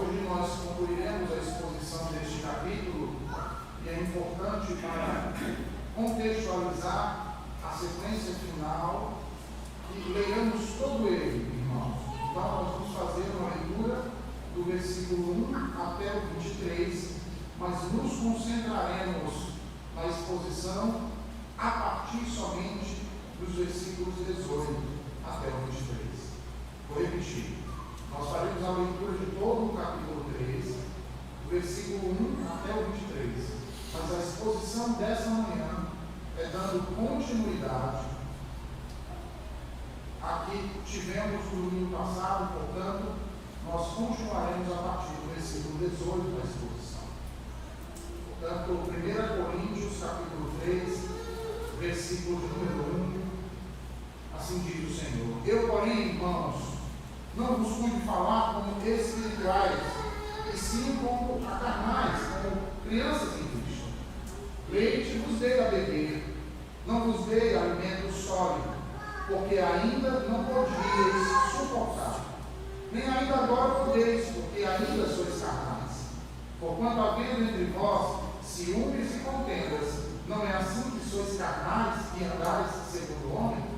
Hoje nós concluiremos a exposição deste capítulo e é importante para contextualizar a sequência final que leiamos todo ele, irmãos. Então nós vamos fazer uma leitura do versículo 1 até o 23, mas nos concentraremos na exposição a partir somente dos versículos 18 até o 23. Vou repetir. Nós faremos a leitura de todo o capítulo 3, do versículo 1 até o 23. Mas a exposição dessa manhã é dando continuidade a que tivemos no domingo passado, portanto, nós continuaremos a partir do versículo 18 da exposição. Portanto, 1 Coríntios, capítulo 3, versículo de número 1, assim diz o Senhor: Eu, porém, irmãos, não vos pude falar como espirituais, e sim como carnais, como crianças em Cristo. Leite vos dei a beber, não vos dei alimento sólido, porque ainda não podíeis suportar, nem ainda agora podeis, porque ainda sois carnais. Porquanto havendo entre vós ciúmes e contendas, não é assim que sois carnais e andais segundo o homem?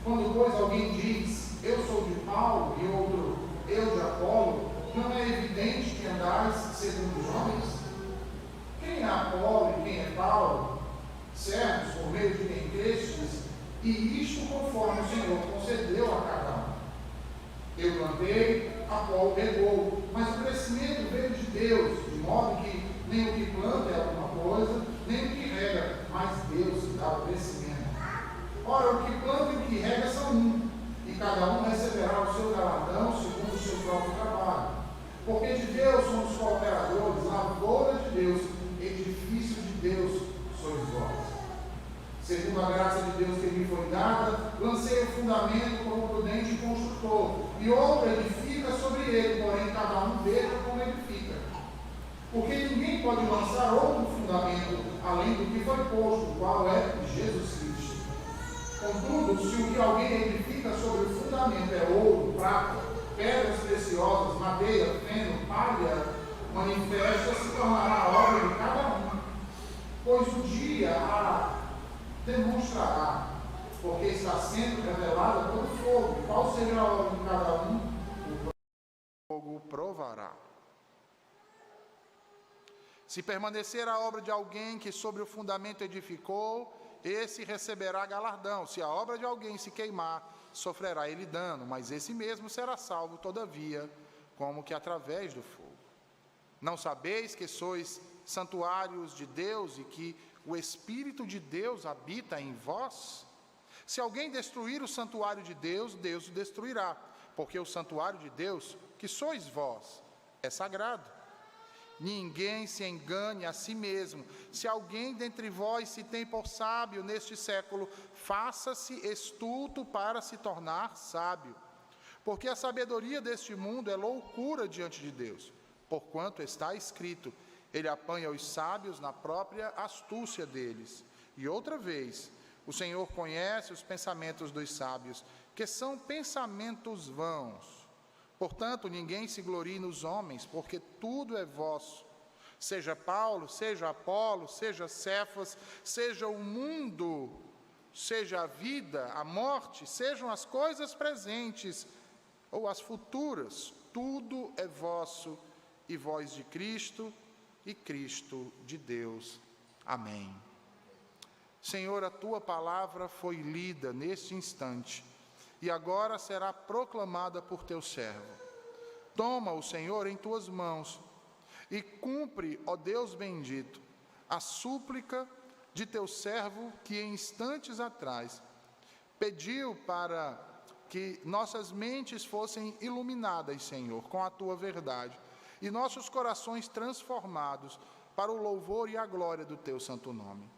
Quando, pois, alguém diz, eu sou de Paulo, e outro, eu de Apolo, não é evidente que andais segundo os homens? Quem é Apolo e quem é Paulo? Servos por meio de quem crestes, e isto conforme o Senhor concedeu a cada um. Eu plantei, Apolo regou, mas o crescimento veio de Deus, de modo que nem o que planta é alguma coisa, nem o que rega, mas Deus que dá o crescimento. Ora, o que planta e o que rega são um, e cada um receberá o seu galardão segundo o seu próprio trabalho. Porque de Deus somos cooperadores, lavoura de Deus, edifício de Deus sois vós. Segundo a graça de Deus que me foi dada, lancei o fundamento como prudente construtor, e outro edifica sobre ele, porém cada um veja como edifica. Porque ninguém pode lançar outro fundamento além do que foi posto, o qual é Jesus Cristo. Contudo, se o que alguém edifica sobre o fundamento é ouro, prata, pedras preciosas, madeira, feno, palha, manifesta se tornará a obra de cada um, pois o dia a demonstrará, porque está sendo revelada pelo fogo. Qual seja a obra de cada um, o fogo provará. Se permanecer a obra de alguém que sobre o fundamento edificou, esse receberá galardão. Se a obra de alguém se queimar, sofrerá ele dano, mas esse mesmo será salvo, todavia, como que através do fogo. Não sabeis que sois santuários de Deus e que o Espírito de Deus habita em vós? Se alguém destruir o santuário de Deus, Deus o destruirá, porque o santuário de Deus, que sois vós, é sagrado. Ninguém se engane a si mesmo. Se alguém dentre vós se tem por sábio neste século, faça-se estulto para se tornar sábio. Porque a sabedoria deste mundo é loucura diante de Deus. Porquanto está escrito, ele apanha os sábios na própria astúcia deles. E outra vez, o Senhor conhece os pensamentos dos sábios, que são pensamentos vãos. Portanto, ninguém se glorie nos homens, porque tudo é vosso. Seja Paulo, seja Apolo, seja Cefas, seja o mundo, seja a vida, a morte, sejam as coisas presentes ou as futuras, tudo é vosso, e vós de Cristo, e Cristo de Deus. Amém. Senhor, a tua palavra foi lida neste instante, e agora será proclamada por teu servo. Toma-o, Senhor, em tuas mãos, e cumpre, ó Deus bendito, a súplica de teu servo que em instantes atrás pediu para que nossas mentes fossem iluminadas, Senhor, com a tua verdade, e nossos corações transformados para o louvor e a glória do teu santo nome.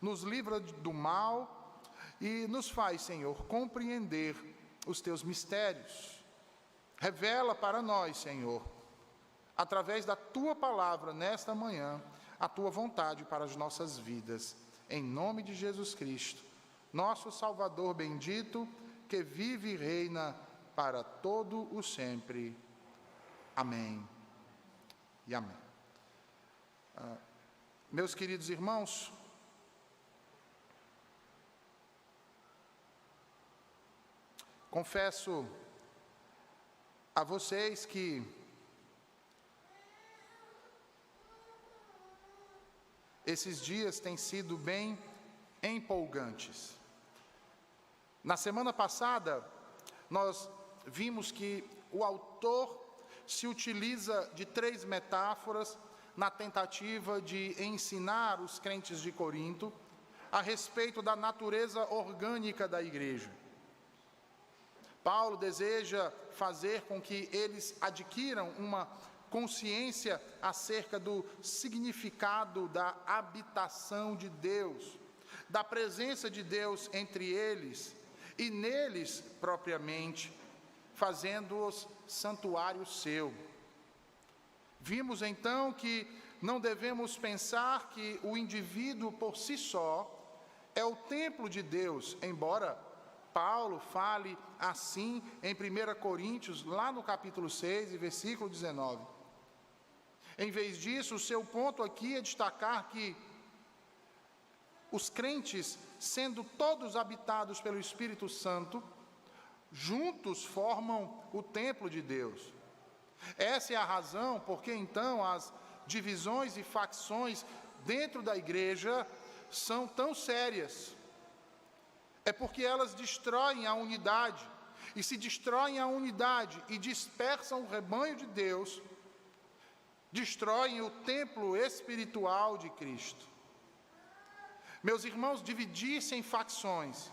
Nos livra do mal e nos faz, Senhor, compreender os teus mistérios. Revela para nós, Senhor, através da tua palavra nesta manhã, a tua vontade para as nossas vidas. Em nome de Jesus Cristo, nosso Salvador bendito, que vive e reina para todo o sempre. Amém e amém. Meus queridos irmãos, confesso a vocês que esses dias têm sido bem empolgantes. Na semana passada, nós vimos que o autor se utiliza de 3 metáforas na tentativa de ensinar os crentes de Corinto a respeito da natureza orgânica da igreja. Paulo deseja fazer com que eles adquiram uma consciência acerca do significado da habitação de Deus, da presença de Deus entre eles e neles propriamente, fazendo-os santuário seu. Vimos então que não devemos pensar que o indivíduo por si só é o templo de Deus, embora Paulo fale assim em 1 Coríntios, lá no capítulo 6 e versículo 19. Em vez disso, o seu ponto aqui é destacar que os crentes, sendo todos habitados pelo Espírito Santo, juntos formam o templo de Deus. Essa é a razão porque então as divisões e facções dentro da igreja são tão sérias. É porque elas destroem a unidade, e se destroem a unidade e dispersam o rebanho de Deus, destroem o templo espiritual de Cristo. Meus irmãos, dividir-se em facções,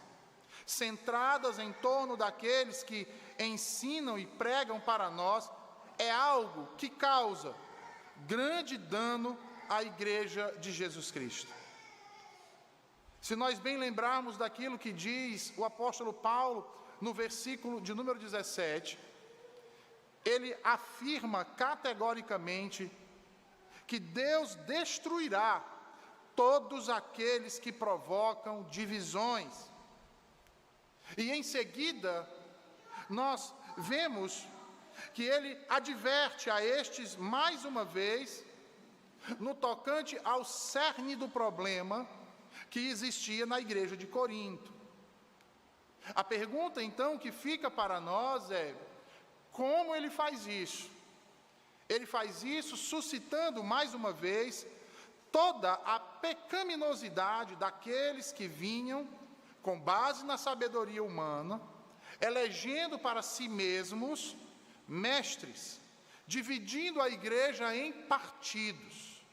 centradas em torno daqueles que ensinam e pregam para nós, é algo que causa grande dano à igreja de Jesus Cristo. Se nós bem lembrarmos daquilo que diz o apóstolo Paulo no versículo de número 17, ele afirma categoricamente que Deus destruirá todos aqueles que provocam divisões. E em seguida, nós vemos que ele adverte a estes mais uma vez no tocante ao cerne do problema que existia na igreja de Corinto. A pergunta então que fica para nós é: como ele faz isso? Ele faz isso suscitando mais uma vez toda a pecaminosidade daqueles que vinham com base na sabedoria humana, elegendo para si mesmos mestres, dividindo a igreja em partidos.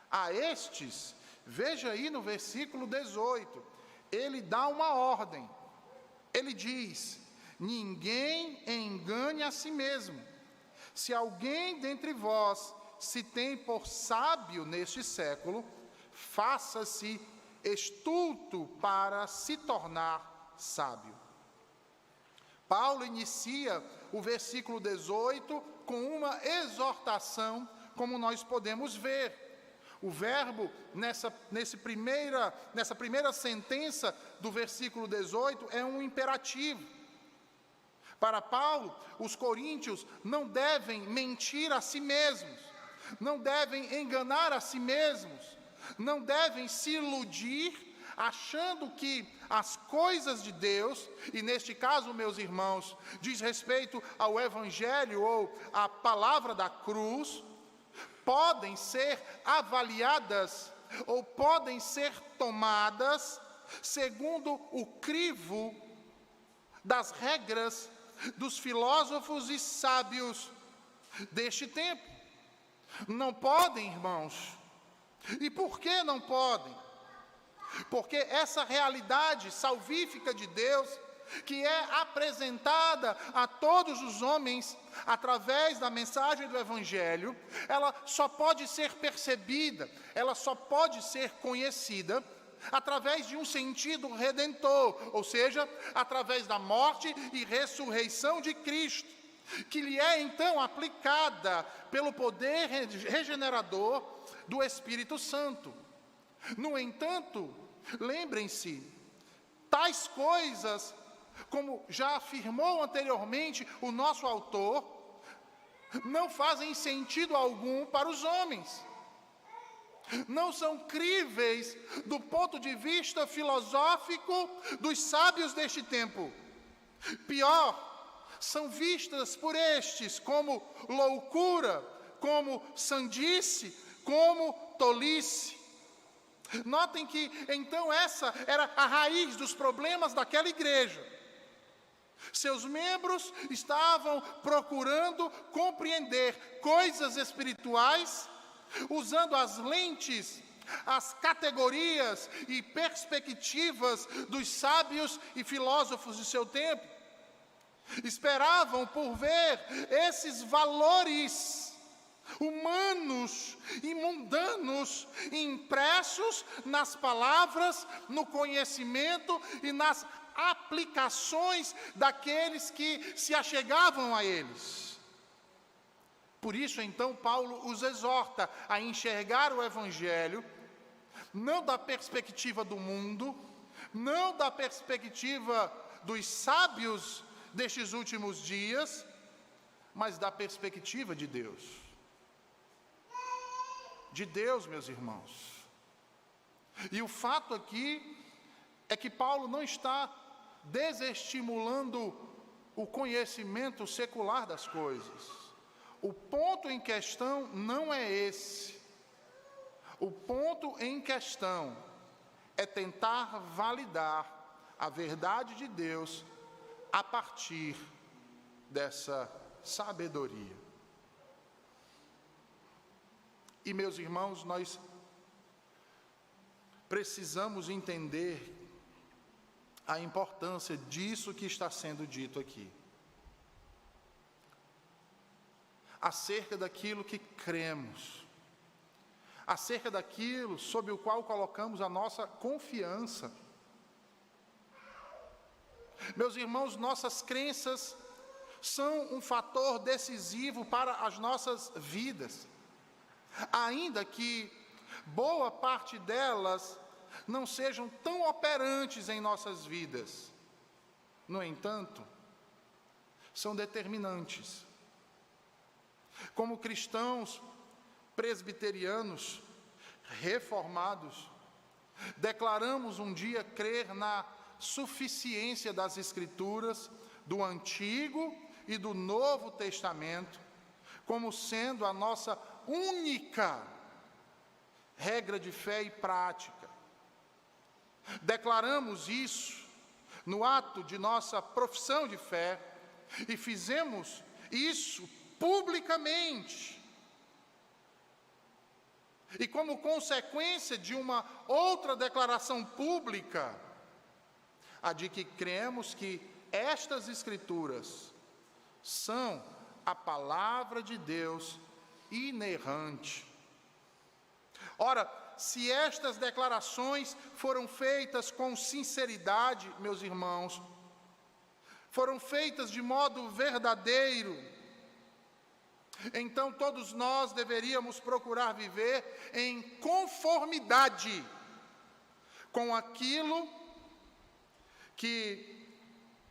A estes, veja aí no versículo 18, ele dá uma ordem. Ele diz: ninguém engane a si mesmo. Se alguém dentre vós se tem por sábio neste século, faça-se estulto para se tornar sábio. Paulo inicia o versículo 18 com uma exortação, como nós podemos ver. O verbo, nessa primeira sentença do versículo 18, é um imperativo. Para Paulo, os coríntios não devem mentir a si mesmos, não devem enganar a si mesmos, não devem se iludir achando que as coisas de Deus, e neste caso, meus irmãos, diz respeito ao Evangelho ou à palavra da cruz, podem ser avaliadas ou podem ser tomadas segundo o crivo das regras dos filósofos e sábios deste tempo. Não podem, irmãos. E por que não podem? Porque essa realidade salvífica de Deus, que é apresentada a todos os homens através da mensagem do Evangelho, ela só pode ser percebida, ela só pode ser conhecida através de um sentido redentor, ou seja, através da morte e ressurreição de Cristo, que lhe é então aplicada pelo poder regenerador do Espírito Santo. No entanto, lembrem-se, tais coisas, como já afirmou anteriormente o nosso autor, não fazem sentido algum para os homens. Não são críveis do ponto de vista filosófico dos sábios deste tempo. Pior, são vistas por estes como loucura, como sandice, como tolice. Notem que, então, essa era a raiz dos problemas daquela igreja. Seus membros estavam procurando compreender coisas espirituais, usando as lentes, as categorias e perspectivas dos sábios e filósofos de seu tempo. Esperavam por ver esses valores humanos e mundanos impressos nas palavras, no conhecimento e nas aplicações daqueles que se achegavam a eles. Por isso, então, Paulo os exorta a enxergar o Evangelho, não da perspectiva do mundo, não da perspectiva dos sábios destes últimos dias, mas da perspectiva de Deus. De Deus, meus irmãos. E o fato aqui é que Paulo não está desestimulando o conhecimento secular das coisas. O ponto em questão não é esse. O ponto em questão é tentar validar a verdade de Deus a partir dessa sabedoria. E, meus irmãos, nós precisamos entender a importância disso que está sendo dito aqui. Acerca daquilo que cremos, acerca daquilo sobre o qual colocamos a nossa confiança. Meus irmãos, nossas crenças são um fator decisivo para as nossas vidas, ainda que boa parte delas não sejam tão operantes em nossas vidas. No entanto, são determinantes. Como cristãos presbiterianos, reformados, declaramos um dia crer na suficiência das Escrituras, do Antigo e do Novo Testamento, como sendo a nossa única regra de fé e prática. Declaramos isso no ato de nossa profissão de fé e fizemos isso publicamente. E como consequência de uma outra declaração pública, a de que cremos que estas Escrituras são a palavra de Deus inerrante. Ora, se estas declarações foram feitas com sinceridade, meus irmãos, foram feitas de modo verdadeiro, então todos nós deveríamos procurar viver em conformidade com aquilo que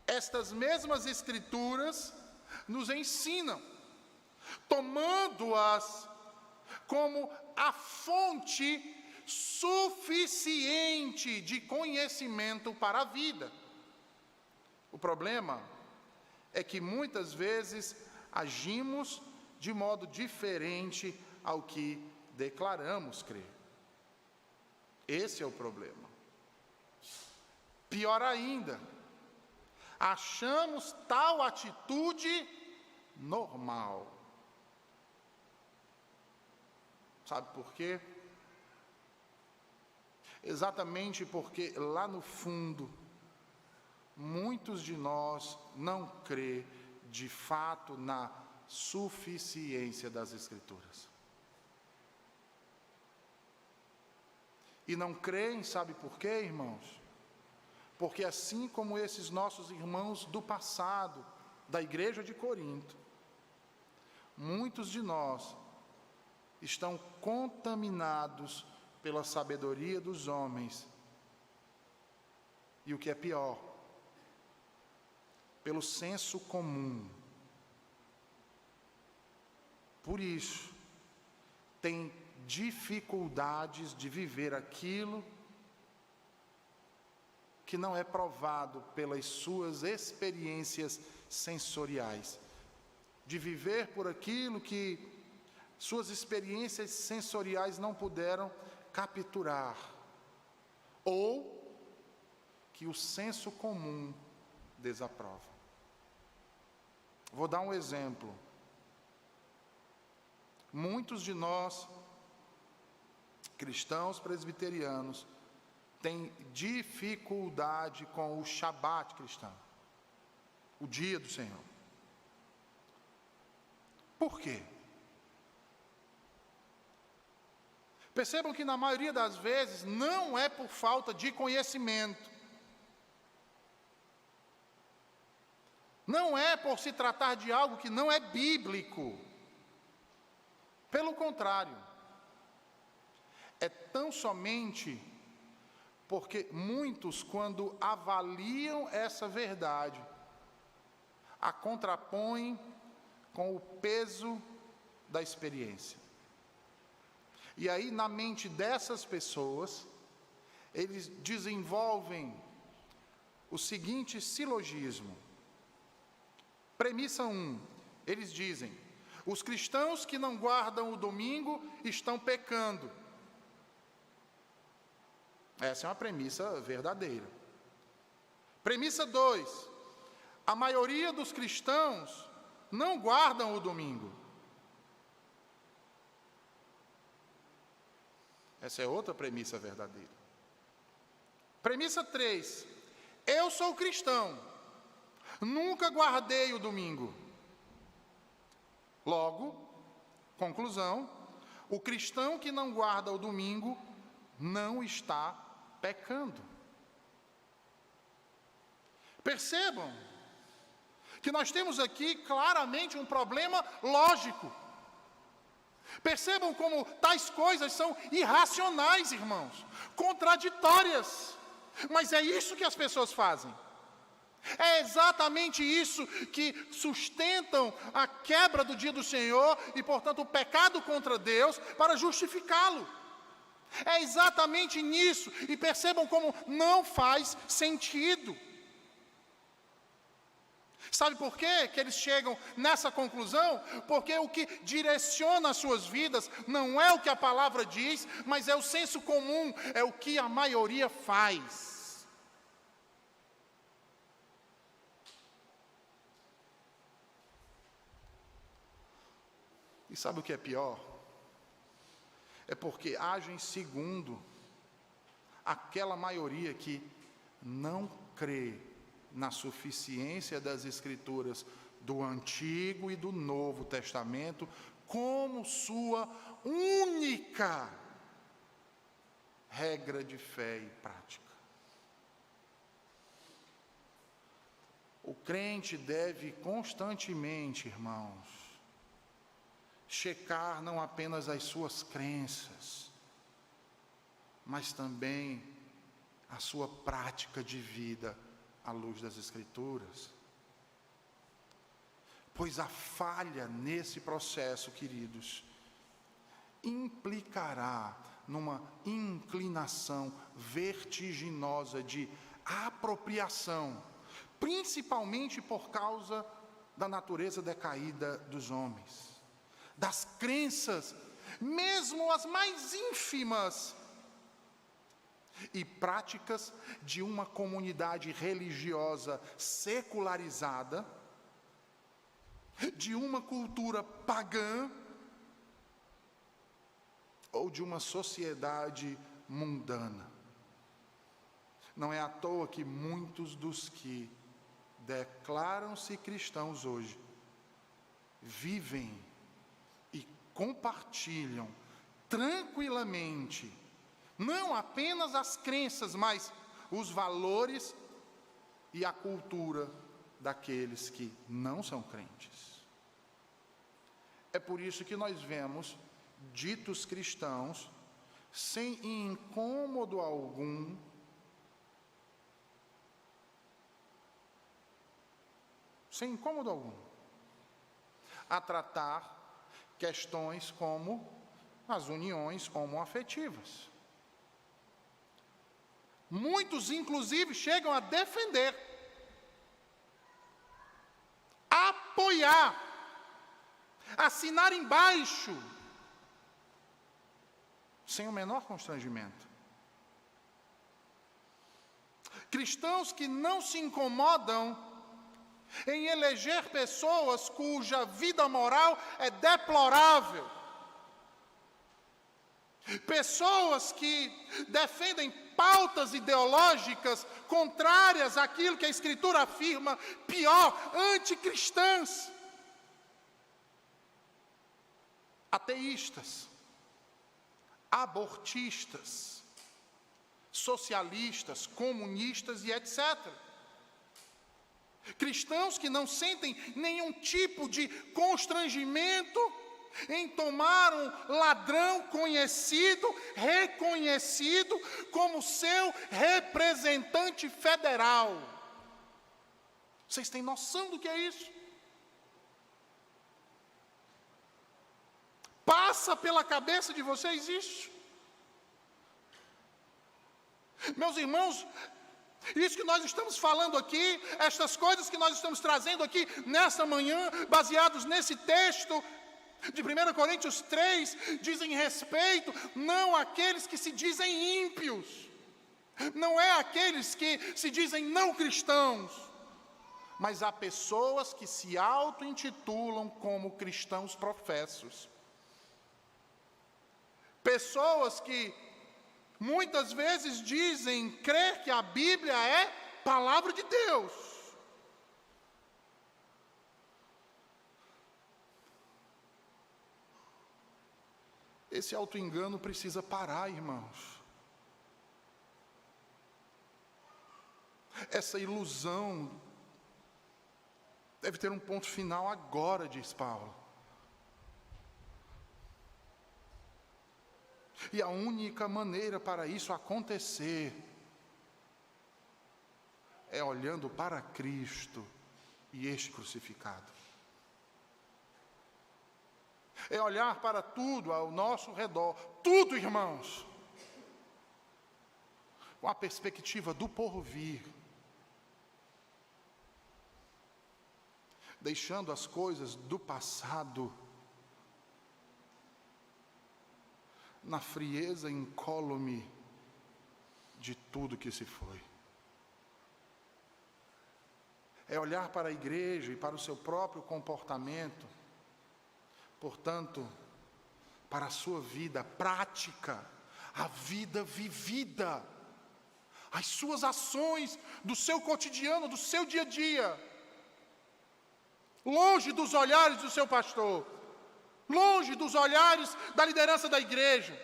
estas mesmas Escrituras nos ensinam, tomando-as como a fonte suficiente de conhecimento para a vida. O problema é que muitas vezes agimos de modo diferente ao que declaramos crer. Esse é o problema. Pior ainda, achamos tal atitude normal. Sabe por quê? Exatamente porque lá no fundo, muitos de nós não crê de fato na suficiência das Escrituras. E não creem, sabe por quê, irmãos? Porque assim como esses nossos irmãos do passado, da igreja de Corinto, muitos de nós estão contaminados pela sabedoria dos homens. E o que é pior, pelo senso comum. por isso, tem dificuldades de viver aquilo que não é provado pelas suas experiências sensoriais, de viver por aquilo que suas experiências sensoriais não puderam capturar, ou que o senso comum desaprova. Vou dar um exemplo. Muitos de nós, cristãos presbiterianos, têm dificuldade com o Shabat cristão, o dia do Senhor. Por quê? Percebam que na maioria das vezes não é por falta de conhecimento, não é por se tratar de algo que não é bíblico. Pelo contrário, é tão somente porque muitos, quando avaliam essa verdade, a contrapõem com o peso da experiência. E aí, na mente dessas pessoas, eles desenvolvem o seguinte silogismo. Premissa 1, eles dizem: os cristãos que não guardam o domingo estão pecando. Essa é uma premissa verdadeira. Premissa 2, a maioria dos cristãos não guardam o domingo. Essa é outra premissa verdadeira. Premissa 3, eu sou cristão, nunca guardei o domingo. Logo, conclusão, o cristão que não guarda o domingo não está pecando. Percebam que nós temos aqui claramente um problema lógico. Percebam como tais coisas são irracionais, irmãos, contraditórias, mas é isso que as pessoas fazem. É exatamente isso que sustentam a quebra do dia do Senhor e, portanto, o pecado contra Deus para justificá-lo. É exatamente nisso, e percebam como não faz sentido. Sabe por quê que eles chegam nessa conclusão? Porque o que direciona as suas vidas não é o que a palavra diz, mas é o senso comum, é o que a maioria faz. E sabe o que é pior? É porque agem segundo aquela maioria que não crê na suficiência das Escrituras do Antigo e do Novo Testamento como sua única regra de fé e prática. O crente deve constantemente, irmãos, checar não apenas as suas crenças, mas também a sua prática de vida à luz das Escrituras. Pois a falha nesse processo, queridos, implicará numa inclinação vertiginosa de apropriação, principalmente por causa da natureza decaída dos homens, das crenças, mesmo as mais ínfimas, e práticas de uma comunidade religiosa secularizada, de uma cultura pagã, ou de uma sociedade mundana. Não é à toa que muitos dos que declaram-se cristãos hoje vivem e compartilham tranquilamente não apenas as crenças, mas os valores e a cultura daqueles que não são crentes. É por isso que nós vemos ditos cristãos sem incômodo algum a tratar questões como as uniões homoafetivas. Muitos, inclusive, chegam a defender, apoiar, assinar embaixo, sem o menor constrangimento. Cristãos que não se incomodam em eleger pessoas cuja vida moral é deplorável. Pessoas que defendem pautas ideológicas contrárias àquilo que a Escritura afirma, pior, anticristãs. Ateístas, abortistas, socialistas, comunistas e etc. Cristãos que não sentem nenhum tipo de constrangimento em tomar um ladrão conhecido, reconhecido como seu representante federal. Vocês têm noção do que é isso? Passa pela cabeça de vocês isso? Meus irmãos, isso que nós estamos falando aqui, estas coisas que nós estamos trazendo aqui nesta manhã, baseados nesse texto de 1 Coríntios 3, dizem respeito não àqueles que se dizem ímpios, não é aqueles que se dizem não cristãos, mas há pessoas que se auto-intitulam como cristãos professos. Pessoas que muitas vezes dizem crer que a Bíblia é palavra de Deus. Esse auto-engano precisa parar, irmãos. Essa ilusão deve ter um ponto final agora, diz Paulo. E a única maneira para isso acontecer é olhando para Cristo e este crucificado. É olhar para tudo ao nosso redor, tudo, irmãos, com a perspectiva do porvir, deixando as coisas do passado na frieza incólume de tudo que se foi. É olhar para a igreja e para o seu próprio comportamento, portanto, para a sua vida prática, a vida vivida, as suas ações do seu cotidiano, do seu dia a dia, longe dos olhares do seu pastor, longe dos olhares da liderança da igreja.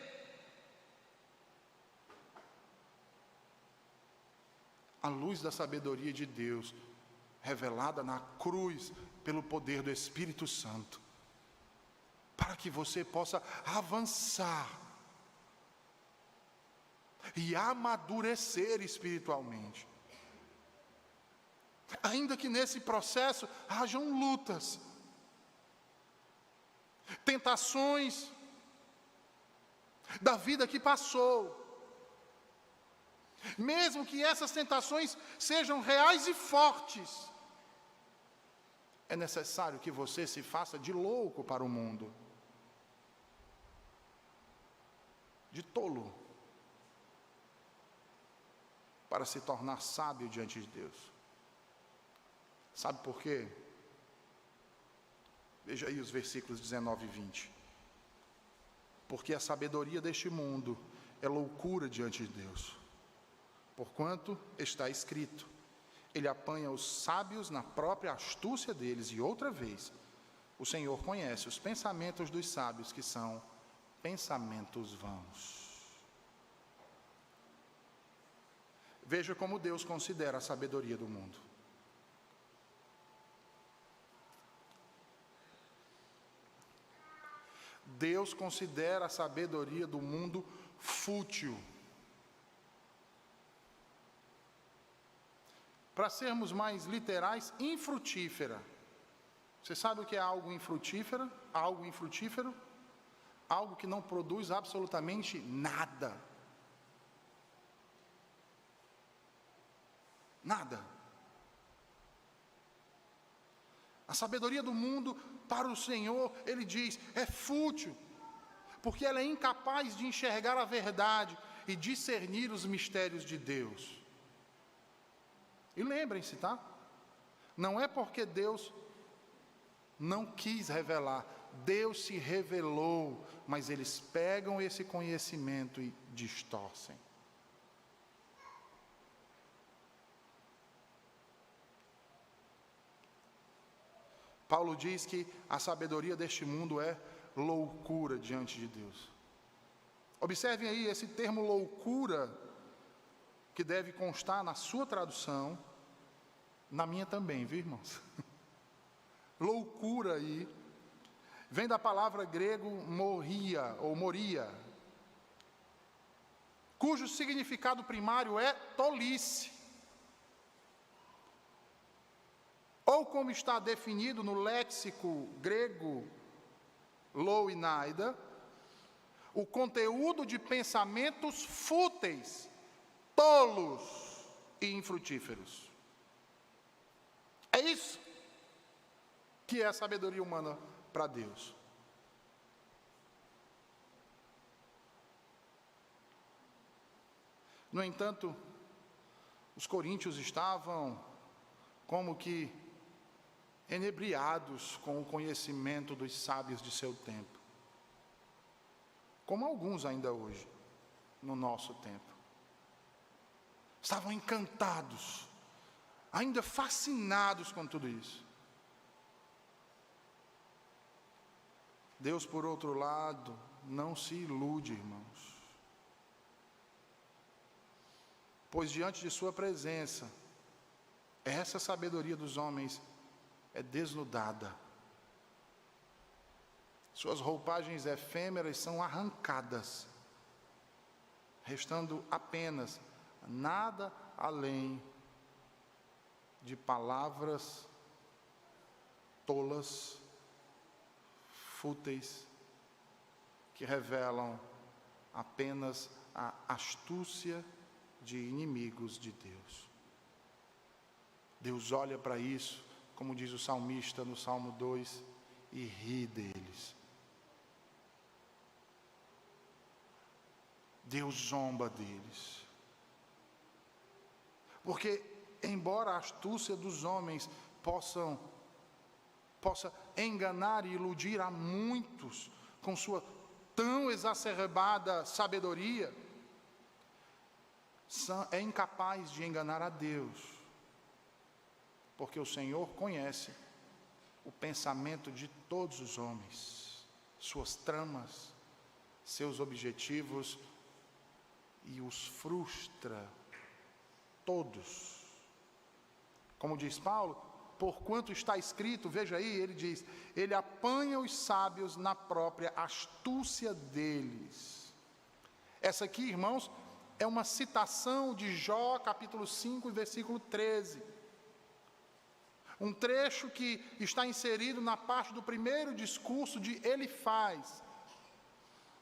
A luz da sabedoria de Deus, revelada na cruz pelo poder do Espírito Santo, para que você possa avançar e amadurecer espiritualmente. Ainda que nesse processo hajam lutas, tentações da vida que passou. Mesmo que essas tentações sejam reais e fortes, é necessário que você se faça de louco para o mundo, de tolo, para se tornar sábio diante de Deus. Sabe por quê? Veja aí os versículos 19 e 20. Porque a sabedoria deste mundo é loucura diante de Deus. Porquanto está escrito, ele apanha os sábios na própria astúcia deles. E outra vez, o Senhor conhece os pensamentos dos sábios, que são pensamentos vãos. Veja como Deus considera a sabedoria do mundo. Deus considera a sabedoria do mundo fútil. Para sermos mais literais, infrutífera. Você sabe o que é algo infrutífero? Algo infrutífero? Algo que não produz absolutamente nada. Nada. A sabedoria do mundo para o Senhor, Ele diz, é fútil, porque ela é incapaz de enxergar a verdade e discernir os mistérios de Deus. E lembrem-se, tá? Não é porque Deus não quis revelar, Deus se revelou, mas eles pegam esse conhecimento e distorcem. Paulo diz que a sabedoria deste mundo é loucura diante de Deus. Observem aí esse termo loucura, que deve constar na sua tradução, na minha também, viu, irmãos? Loucura aí, vem da palavra grego moria, ou moria, cujo significado primário é tolice. Ou como está definido no léxico grego Louinaida, o conteúdo de pensamentos fúteis, tolos e infrutíferos. É isso que é a sabedoria humana para Deus. No entanto, os coríntios estavam como que enebriados com o conhecimento dos sábios de seu tempo, como alguns ainda hoje, no nosso tempo. Estavam encantados, ainda fascinados com tudo isso. Deus, por outro lado, não se ilude, irmãos, pois diante de sua presença, essa sabedoria dos homens é desnudada. Suas roupagens efêmeras são arrancadas, restando apenas nada além de palavras tolas, fúteis, que revelam apenas a astúcia de inimigos de Deus. Deus olha para isso, como diz o salmista no Salmo 2, e ri deles. Deus zomba deles. Porque, embora a astúcia dos homens possa enganar e iludir a muitos com sua tão exacerbada sabedoria, é incapaz de enganar a Deus. Porque o Senhor conhece o pensamento de todos os homens, suas tramas, seus objetivos, e os frustra todos. Como diz Paulo, porquanto está escrito, veja aí, ele diz, ele apanha os sábios na própria astúcia deles. Essa aqui, irmãos, é uma citação de Jó, capítulo 5, versículo 13. Um trecho que está inserido na parte do primeiro discurso de Elifaz,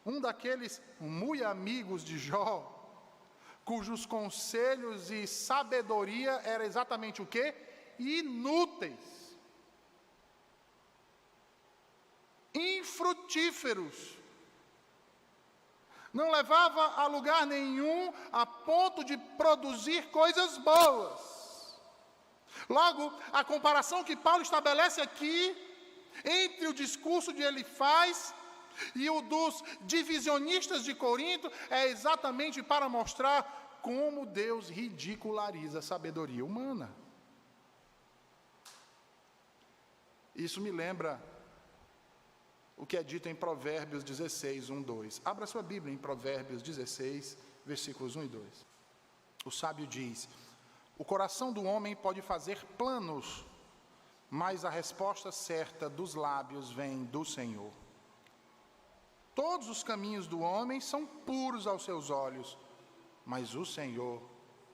um daqueles muito amigos de Jó, cujos conselhos e sabedoria era exatamente o quê? Inúteis, infrutíferos, não levava a lugar nenhum a ponto de produzir coisas boas. Logo, a comparação que Paulo estabelece aqui entre o discurso de Elifaz e o dos divisionistas de Corinto é exatamente para mostrar como Deus ridiculariza a sabedoria humana. Isso me lembra o que é dito em Provérbios 16, 1, 2. Abra sua Bíblia em Provérbios 16, versículos 1 e 2. O sábio diz: o coração do homem pode fazer planos, mas a resposta certa dos lábios vem do Senhor. Todos os caminhos do homem são puros aos seus olhos, mas o Senhor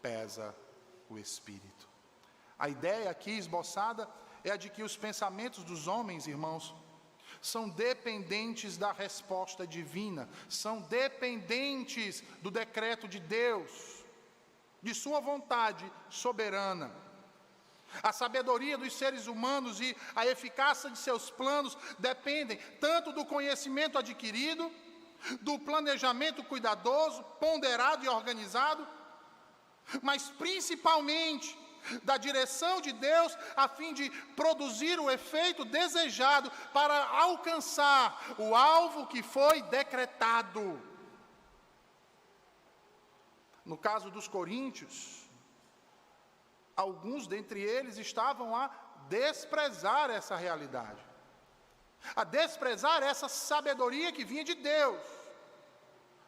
pesa o espírito. A ideia aqui esboçada é a de que os pensamentos dos homens, irmãos, são dependentes da resposta divina, são dependentes do decreto de Deus, de sua vontade soberana. A sabedoria dos seres humanos e a eficácia de seus planos dependem tanto do conhecimento adquirido, do planejamento cuidadoso, ponderado e organizado, mas principalmente da direção de Deus a fim de produzir o efeito desejado para alcançar o alvo que foi decretado. No caso dos coríntios, alguns dentre eles estavam a desprezar essa realidade, a desprezar essa sabedoria que vinha de Deus,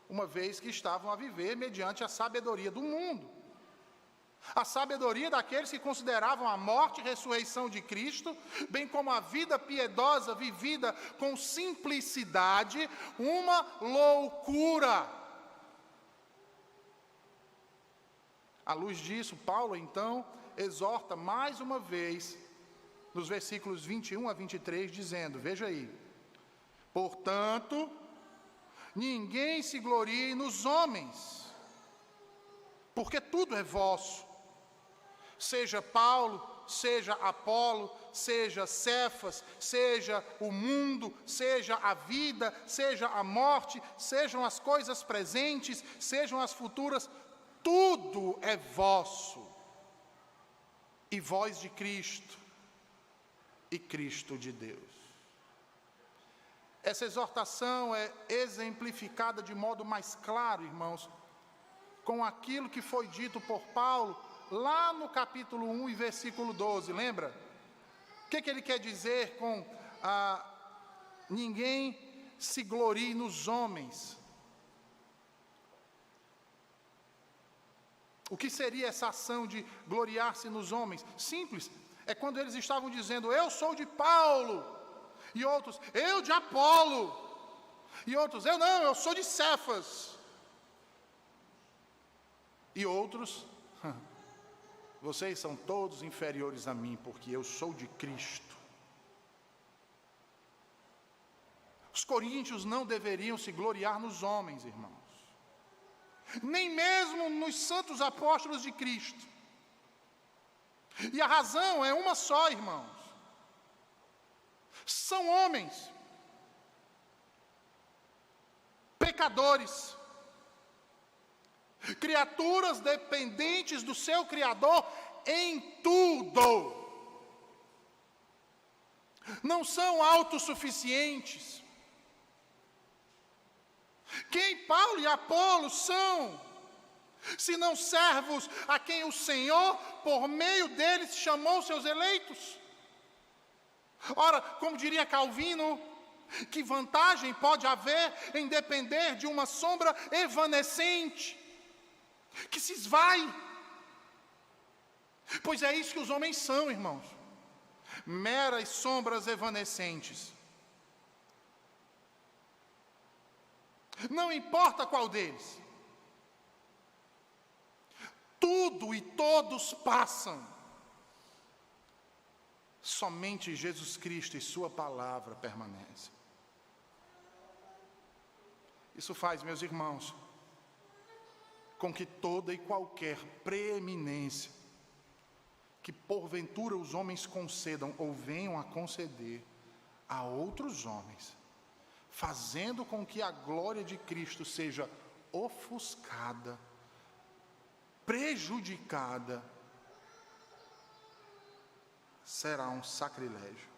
uma vez que estavam a viver mediante a sabedoria do mundo, a sabedoria daqueles que consideravam a morte e ressurreição de Cristo, bem como a vida piedosa vivida com simplicidade, uma loucura. À luz disso, Paulo, então, exorta mais uma vez, nos versículos 21 a 23, dizendo, veja aí, portanto, ninguém se glorie nos homens, porque tudo é vosso, seja Paulo, seja Apolo, seja Cefas, seja o mundo, seja a vida, seja a morte, sejam as coisas presentes, sejam as futuras, tudo é vosso, e vós de Cristo, e Cristo de Deus. Essa exortação é exemplificada de modo mais claro, irmãos, com aquilo que foi dito por Paulo, lá no capítulo 1 e versículo 12, lembra? O que ele quer dizer com ninguém se glorie nos homens? O que seria essa ação de gloriar-se nos homens? Simples, é quando eles estavam dizendo, eu sou de Paulo, e outros, eu de Apolo, e outros, eu sou de Cefas, e outros, vocês são todos inferiores a mim, porque eu sou de Cristo. Os coríntios não deveriam se gloriar nos homens, irmãos, nem mesmo nos santos apóstolos de Cristo. E a razão é uma só, irmãos. São homens, pecadores, criaturas dependentes do seu Criador em tudo. Não são autossuficientes. Quem Paulo e Apolo são, senão servos a quem o Senhor, por meio deles, chamou seus eleitos? Ora, como diria Calvino, que vantagem pode haver em depender de uma sombra evanescente, que se esvai? Pois é isso que os homens são, irmãos, meras sombras evanescentes. Não importa qual deles, tudo e todos passam, somente Jesus Cristo e sua palavra permanecem. Isso faz, meus irmãos, com que toda e qualquer preeminência que porventura os homens concedam ou venham a conceder a outros homens, fazendo com que a glória de Cristo seja ofuscada, prejudicada, será um sacrilégio.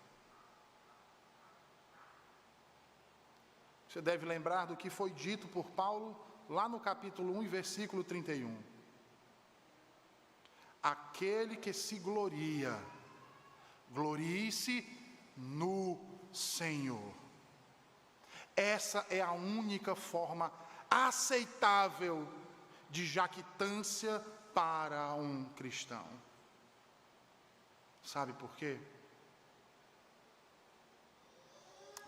Você deve lembrar do que foi dito por Paulo lá no capítulo 1 e versículo 31. Aquele que se gloria, glorie-se no Senhor. Essa é a única forma aceitável de jactância para um cristão. Sabe por quê?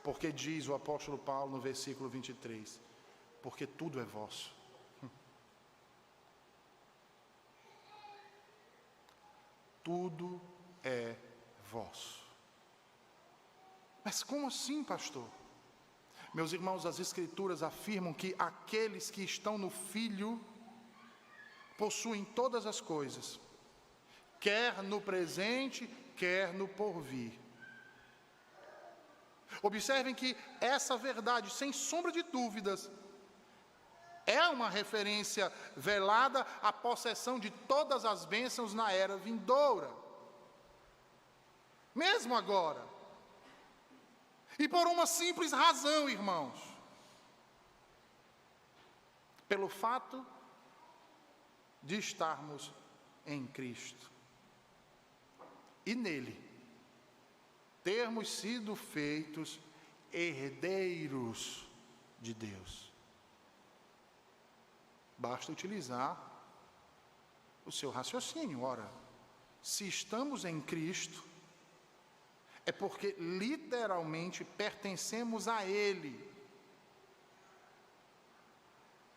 Porque diz o apóstolo Paulo no versículo 23, porque tudo é vosso. Tudo é vosso. Mas como assim, pastor? Meus irmãos, as Escrituras afirmam que aqueles que estão no Filho possuem todas as coisas, quer no presente, quer no porvir. Observem que essa verdade, sem sombra de dúvidas, é uma referência velada à possessão de todas as bênçãos na era vindoura. Mesmo agora. E por uma simples razão, irmãos. Pelo fato de estarmos em Cristo. E nele termos sido feitos herdeiros de Deus. Basta utilizar o seu raciocínio. Ora, se estamos em Cristo, é porque literalmente pertencemos a Ele.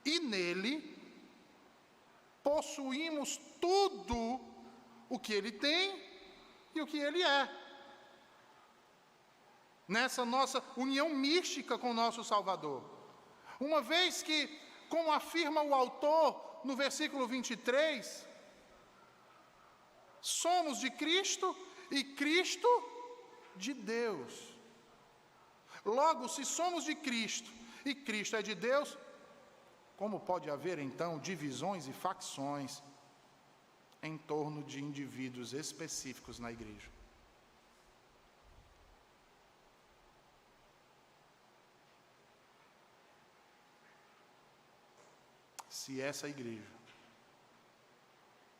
E nele possuímos tudo o que Ele tem e o que Ele é. Nessa nossa união mística com o nosso Salvador. Uma vez que, como afirma o autor no versículo 23, somos de Cristo e Cristo de Deus. Logo, se somos de Cristo e Cristo é de Deus, como pode haver então divisões e facções em torno de indivíduos específicos na igreja? Se essa igreja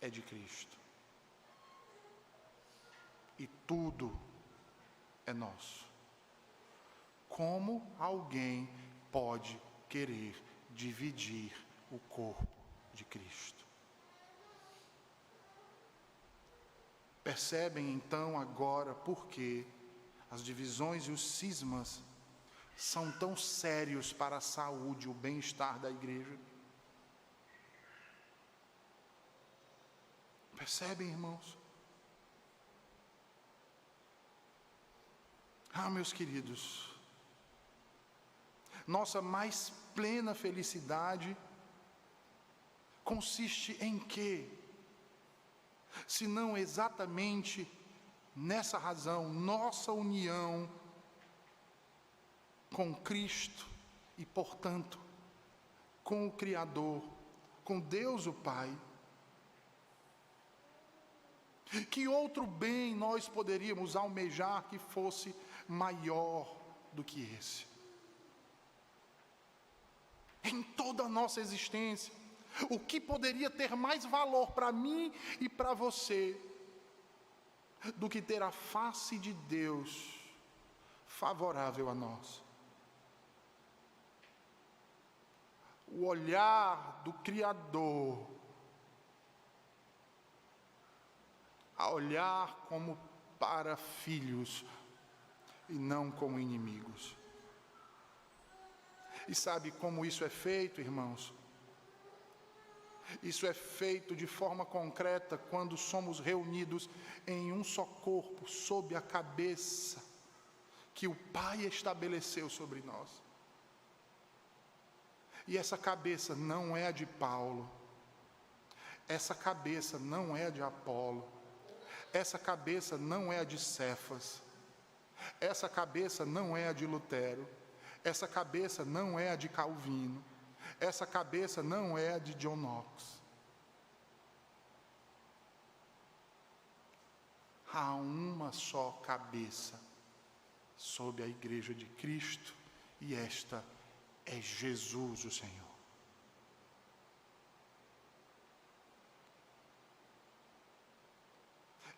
é de Cristo e tudo é nosso, como alguém pode querer dividir o corpo de Cristo? Percebem então agora por que as divisões e os cismas são tão sérios para a saúde e o bem-estar da igreja? Percebem, irmãos? Meus queridos, nossa mais plena felicidade consiste em quê? Se não exatamente nessa razão, nossa união com Cristo e, portanto, com o Criador, com Deus o Pai. Que outro bem nós poderíamos almejar que fosse maior do que esse? Em toda a nossa existência, o que poderia ter mais valor para mim e para você do que ter a face de Deus favorável a nós? O olhar do Criador a olhar como para filhos e não como inimigos. E sabe como isso é feito, irmãos? Isso é feito de forma concreta quando somos reunidos em um só corpo, sob a cabeça que o Pai estabeleceu sobre nós. E essa cabeça não é a de Paulo, essa cabeça não é a de Apolo, essa cabeça não é a de Cefas, essa cabeça não é a de Lutero, essa cabeça não é a de Calvino, essa cabeça não é a de John Knox. Há uma só cabeça sobre a igreja de Cristo, e esta é Jesus o Senhor.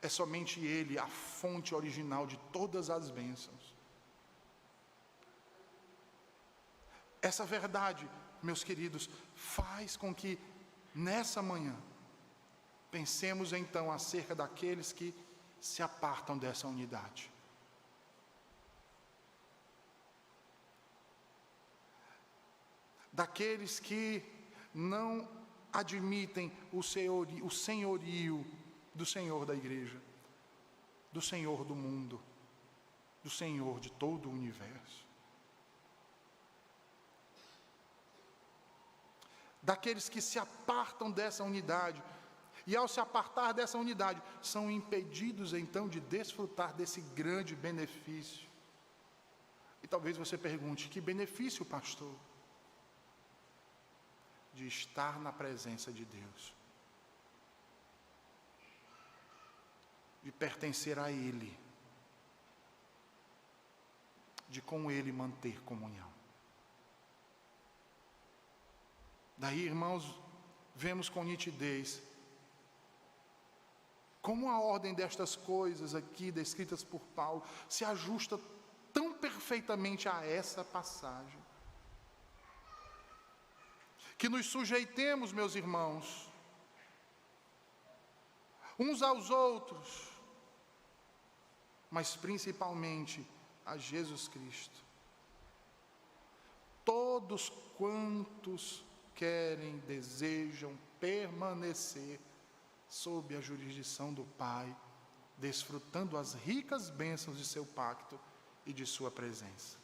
É somente Ele a fonte original de todas as bênçãos. Essa verdade, meus queridos, faz com que nessa manhã pensemos então acerca daqueles que se apartam dessa unidade. Daqueles que não admitem o senhorio do Senhor da igreja. do Senhor do mundo, do Senhor de todo o universo. Daqueles que se apartam dessa unidade, e ao se apartar dessa unidade, são impedidos então de desfrutar desse grande benefício. E talvez você pergunte: que benefício, pastor? De estar na presença de Deus, de pertencer a Ele, de com Ele manter comunhão. Daí, irmãos, vemos com nitidez como a ordem destas coisas aqui descritas por Paulo se ajusta tão perfeitamente a essa passagem. Que nos sujeitemos, meus irmãos, uns aos outros, mas principalmente a Jesus Cristo. Todos quantos querem, desejam permanecer sob a jurisdição do Pai, desfrutando as ricas bênçãos de seu pacto e de sua presença,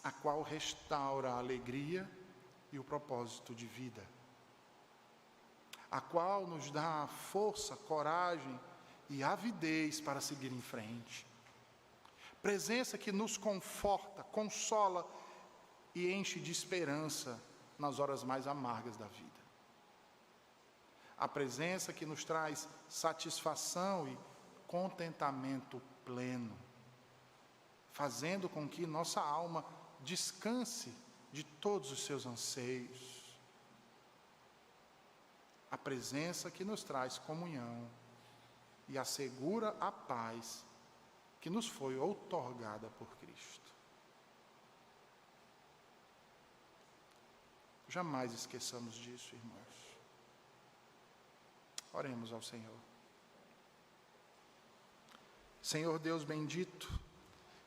a qual restaura a alegria e o propósito de vida, a qual nos dá força, coragem e avidez para seguir em frente, presença que nos conforta, consola e enche de esperança nas horas mais amargas da vida, a presença que nos traz satisfação e contentamento pleno, fazendo com que nossa alma descanse de todos os seus anseios, a presença que nos traz comunhão e assegura a paz que nos foi outorgada por Cristo. Jamais esqueçamos disso, irmãos. Oremos ao Senhor. Senhor Deus bendito,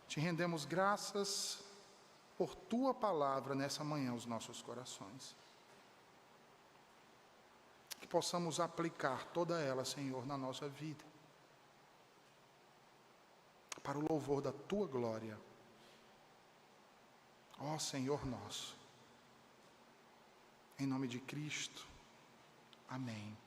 te rendemos graças por tua palavra nessa manhã aos nossos corações. Que possamos aplicar toda ela, Senhor, na nossa vida, para o louvor da tua glória. Ó Senhor nosso, em nome de Cristo, amém.